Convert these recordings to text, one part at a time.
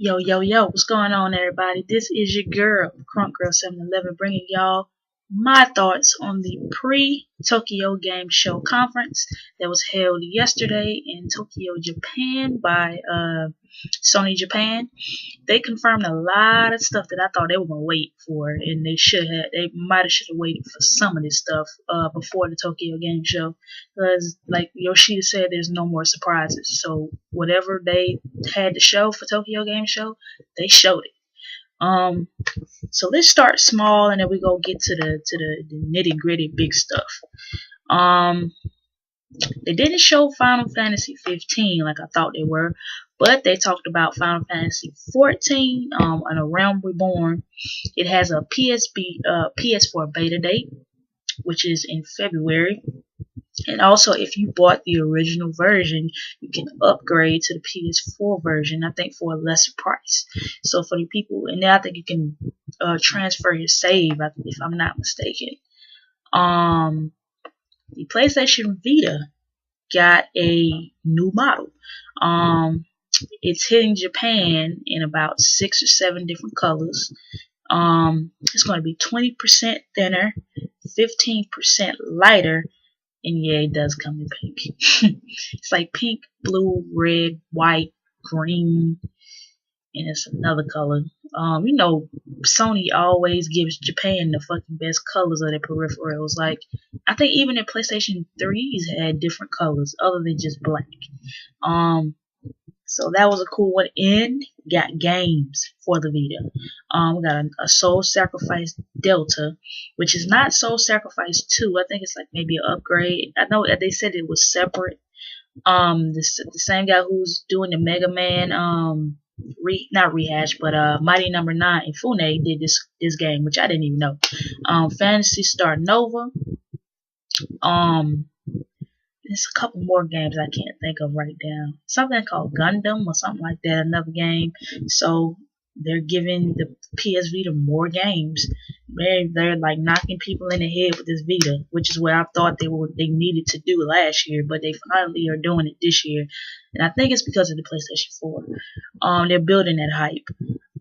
Yo, yo, yo, what's going on, everybody? This is your girl, Crunk Girl 711, bringing y'all my thoughts on the pre-Tokyo Game Show conference that was held yesterday in Tokyo, Japan by Sony Japan. They confirmed a lot of stuff that I thought they were gonna wait for, and they might have should have waited for some of this stuff before the Tokyo Game Show, because like Yoshida said, there's no more surprises. So whatever they had to show for Tokyo Game Show, they showed it. Um, so let's start small, and then we go get to the nitty gritty big stuff. Um, they didn't show Final Fantasy 15 like I thought they were, but they talked about Final Fantasy 14 on A Realm Reborn. It has a PS4 beta date, which is in February. And also, if you bought the original version, you can upgrade to the PS4 version, I think, for a lesser price. So for the people, and then I think you can transfer your save, if I'm not mistaken. The PlayStation Vita got a new model. It's hitting Japan in about 6 or 7 different colors. It's going to be 20% thinner, 15% lighter, and yeah, it does come in pink. It's like pink, blue, red, white, green, and it's another color. Sony always gives Japan the fucking best colors of their peripherals. Like, I think even the PlayStation 3s had different colors other than just black. So that was a cool one. And got games for the Vita. We got a Soul Sacrifice Delta, which is not Soul Sacrifice 2. I think it's like maybe an upgrade. I know that they said it was separate. The same guy who's doing the Mega Man not rehash, but Mighty Number 9 Infune did this game, which I didn't even know. Phantasy Star Nova. There's a couple more games I can't think of right now. Something called Gundam or something like that, another game. So they're giving the PS Vita more games. They're like knocking people in the head with this Vita, which is what I thought they needed to do last year, but they finally are doing it this year. And I think it's because of the PlayStation 4. They're building that hype.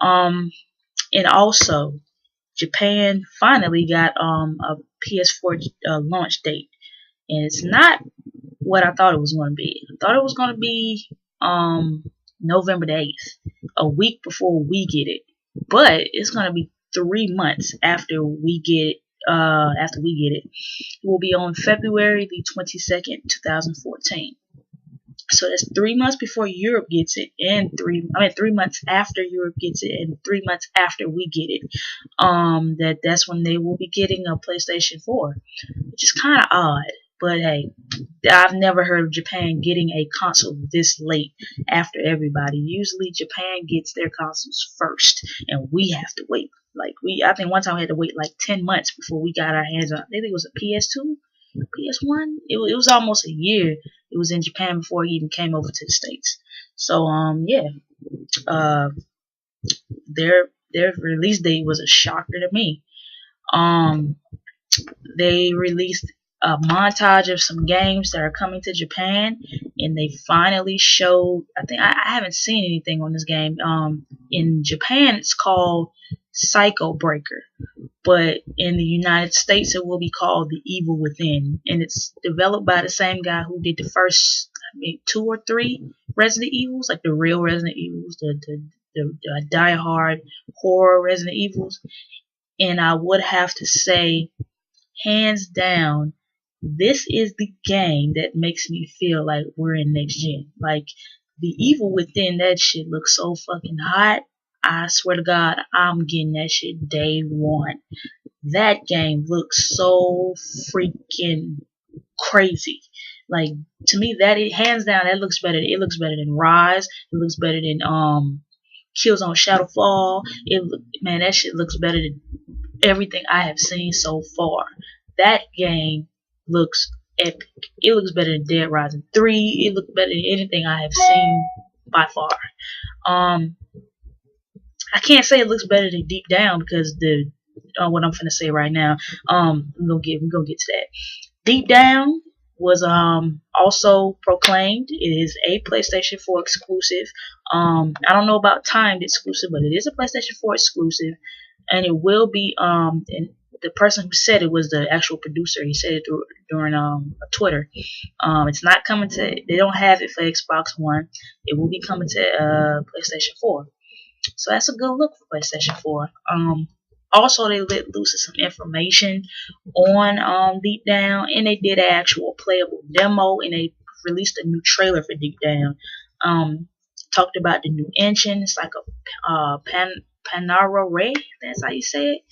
And also Japan finally got a PS4 launch date. And it's not what I thought it was going to be. I thought it was going to be November the 8th, a week before we get it. But it's going to be 3 months after we get it. It will be on February the 22nd, 2014. So that's 3 months before Europe gets it, and 3 months after Europe gets it, and 3 months after we get it. That's when they will be getting a PlayStation 4, which is kind of odd. But hey, I've never heard of Japan getting a console this late after everybody. Usually Japan gets their consoles first, and we have to wait. I think one time we had to wait like 10 months before we got our hands on. I think it was a PS2, PS1. It was almost a year. It was in Japan before it even came over to the States. So yeah, their release date was a shocker to me. They released a montage of some games that are coming to Japan, and they finally showed. I think I haven't seen anything on this game. In Japan, it's called Psycho Breaker, but in the United States, it will be called The Evil Within, and it's developed by the same guy who did the first, 2 or 3 Resident Evils, like the real Resident Evils, the die-hard horror Resident Evils, and I would have to say, hands down, this is the game that makes me feel like we're in next gen. Like, The Evil Within, that shit looks so fucking hot. I swear to God, I'm getting that shit day one. That game looks so freaking crazy. Like, to me, hands down, that looks better. It looks better than Rise. It looks better than Killzone Shadowfall. Man, that shit looks better than everything I have seen so far. That game looks epic. It looks better than Dead Rising 3. It looks better than anything I have seen by far. I can't say it looks better than Deep Down because what I'm finna say right now. We're gonna get to that. Deep Down was also proclaimed. It is a PlayStation 4 exclusive. I don't know about timed exclusive, but it is a PlayStation 4 exclusive, and it will be and the person who said it was the actual producer. He said it during Twitter. It's not coming to. They don't have it for Xbox One. It will be coming to PlayStation 4. So that's a good look for PlayStation 4. Also, they let loose some information on Deep Down, and they did an actual playable demo, and they released a new trailer for Deep Down. Talked about the new engine. It's like a Panara Ray. That's how you say it.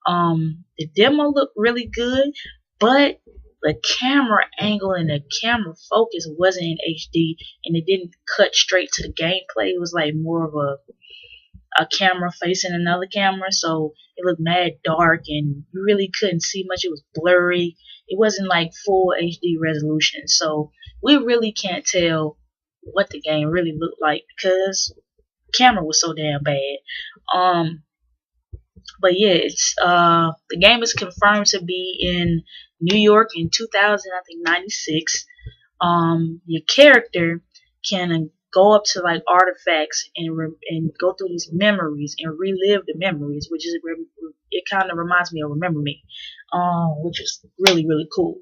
The demo looked really good, but the camera angle and the camera focus wasn't in HD, and it didn't cut straight to the gameplay. It was like more of a camera facing another camera, so it looked mad dark and you really couldn't see much. It was blurry. It wasn't like full HD resolution, so we really can't tell what the game really looked like because the camera was so damn bad. But yeah, it's the game is confirmed to be in New York in 96. Your character can go up to like artifacts and go through these memories and relive the memories, which is it kind of reminds me of Remember Me, which is really cool.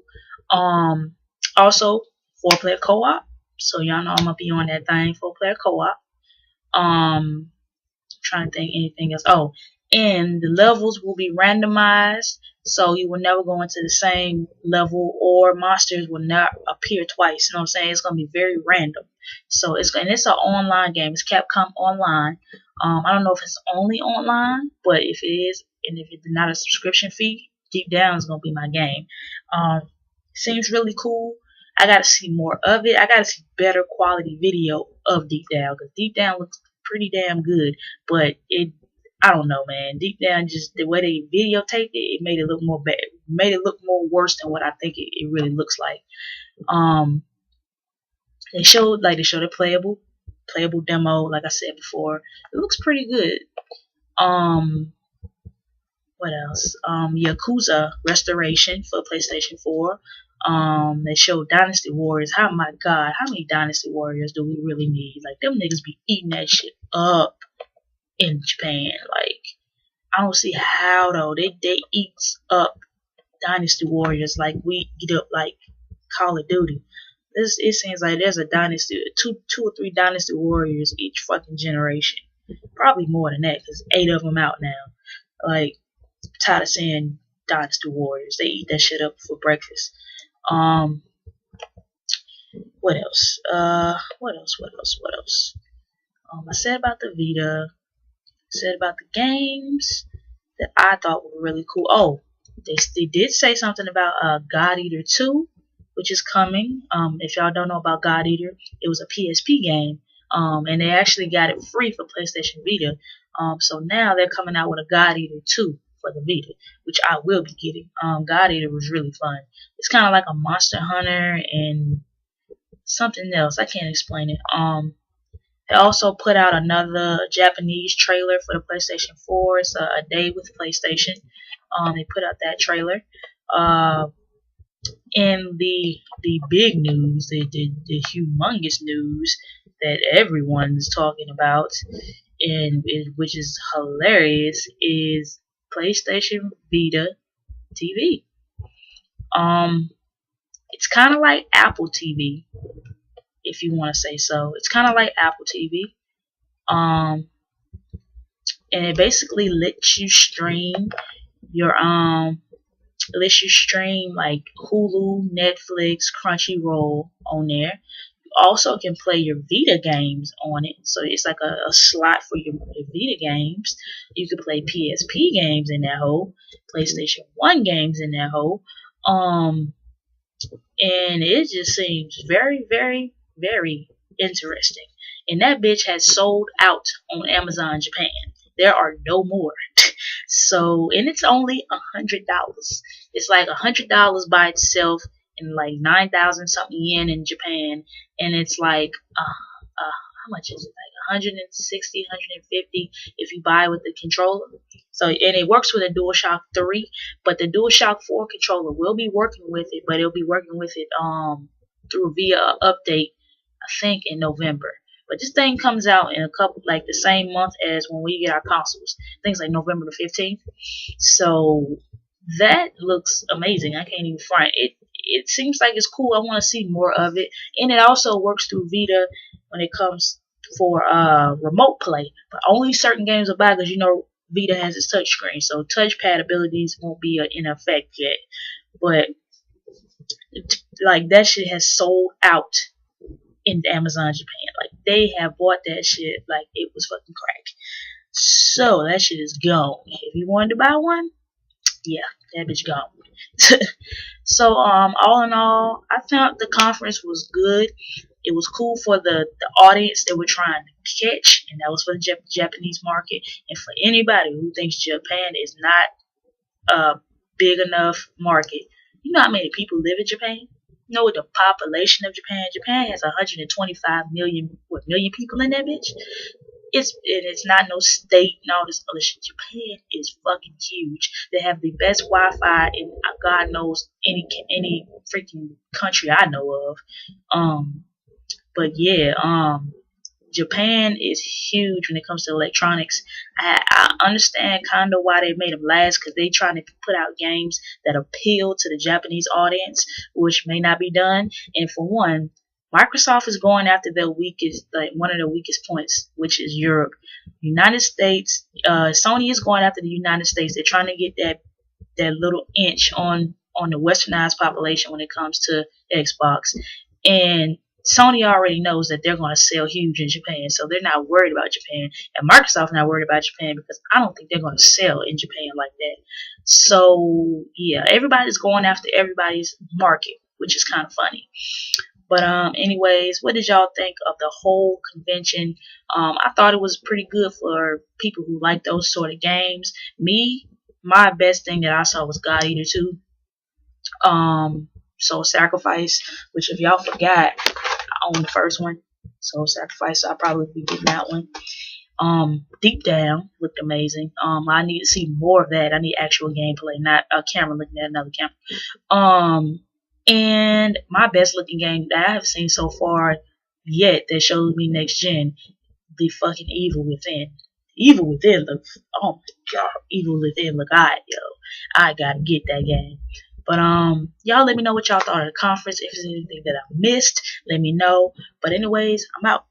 Also 4-player co-op, so y'all know I'm gonna be on that thing. 4-player co-op. Trying to think anything else. Oh, and the levels will be randomized, so you will never go into the same level, or monsters will not appear twice. You know what I'm saying? It's gonna be very random. So it's an online game. It's Capcom Online. I don't know if it's only online, but if it is, and if it's not a subscription fee, Deep Down is gonna be my game. Seems really cool. I gotta see more of it. I gotta see better quality video of Deep Down, because Deep Down looks pretty damn good, but I don't know, man. Deep Down, just the way they videotaped it, it made it look more bad, made it look more worse than what I think it really looks like. They showed a playable demo, like I said before. It looks pretty good. What else? Yakuza Restoration for PlayStation 4. They showed Dynasty Warriors. Oh my god, how many Dynasty Warriors do we really need? Like, them niggas be eating that shit up in Japan. Like, I don't see how though. They eat up Dynasty Warriors like we eat up like Call of Duty. It seems like there's a dynasty, two or three Dynasty Warriors each fucking generation. Probably more than that, because 8 of them out now. Like, I'm tired of seeing Dynasty Warriors. They eat that shit up for breakfast. What else? What else? I said about the Vita. Said about the games that I thought were really cool. Oh, they did say something about God Eater 2, which is coming. If y'all don't know about God Eater, it was a PSP game. And they actually got it free for PlayStation Vita. So now they're coming out with a God Eater 2 for the Vita, which I will be getting. God Eater was really fun. It's kind of like a Monster Hunter and something else. I can't explain it. They also put out another Japanese trailer for the PlayStation 4. It's a day with PlayStation. They put out that trailer. And the big news, the humongous news that everyone's talking about, and which is hilarious, is PlayStation Vita TV. It's kind of like Apple TV, if you want to say so. It's kind of like Apple TV. And it basically lets you stream your like Hulu, Netflix, Crunchyroll on there. You also can play your Vita games on it, so it's like a slot for your Vita games. You can play PSP games in that hole, PlayStation 1 games in that hole. And it just seems very interesting. And that bitch has sold out on Amazon Japan. There are no more. So, and it's only $100. It's like $100 by itself, and like 9,000 something yen in Japan. And it's like, how much is it? $160, $150 if you buy with the controller. So and it works with a DualShock 3, but the DualShock 4 controller will be working with it, but it'll be working with it through via update, I think in November. But this thing comes out in a couple, like the same month as when we get our consoles. Things like November the 15th. So that looks amazing. I can't even front it. It seems like it's cool. I want to see more of it, and it also works through Vita when it comes for remote play. But only certain games will buy because Vita has its touchscreen, so touchpad abilities won't be in effect yet. But like that shit has sold out in Amazon Japan. Like they have bought that shit like it was fucking crack. So that shit is gone. If you wanted to buy one, yeah, that bitch gone. So all in all, I thought the conference was good. It was cool for the audience that we're trying to catch, and that was for the Japanese market. And for anybody who thinks Japan is not a big enough market, you know how many people live in Japan? You know what the population of Japan? Japan has 125 million people in that bitch. It's not no state and all this other shit. Japan is fucking huge. They have the best Wi-Fi in God knows any freaking country I know of. But yeah, Japan is huge when it comes to electronics. I understand kind of why they made them last, because they trying to put out games that appeal to the Japanese audience, which may not be done. And for one, Microsoft is going after their weakest, like one of the weakest points, which is Europe. United States, Sony is going after the United States. They're trying to get that little inch on the westernized population when it comes to Xbox. And Sony already knows that they're going to sell huge in Japan, so they're not worried about Japan. And Microsoft's not worried about Japan because I don't think they're going to sell in Japan like that. So yeah, everybody's going after everybody's market, which is kind of funny. But anyways, what did y'all think of the whole convention? I thought it was pretty good for people who like those sort of games. Me, my best thing that I saw was God Eater 2. Soul Sacrifice, which if y'all forgot, I own the first one. Soul Sacrifice, so I'll probably be getting that one. Deep Down looked amazing. I need to see more of that. I need actual gameplay, not a camera looking at another camera. And my best looking game that I have seen so far yet that shows me next gen, the fucking Evil Within. Evil Within look, oh my god, Evil Within look alright, yo. I gotta get that game. But y'all let me know what y'all thought of the conference. If there's anything that I missed, let me know. But anyways, I'm out.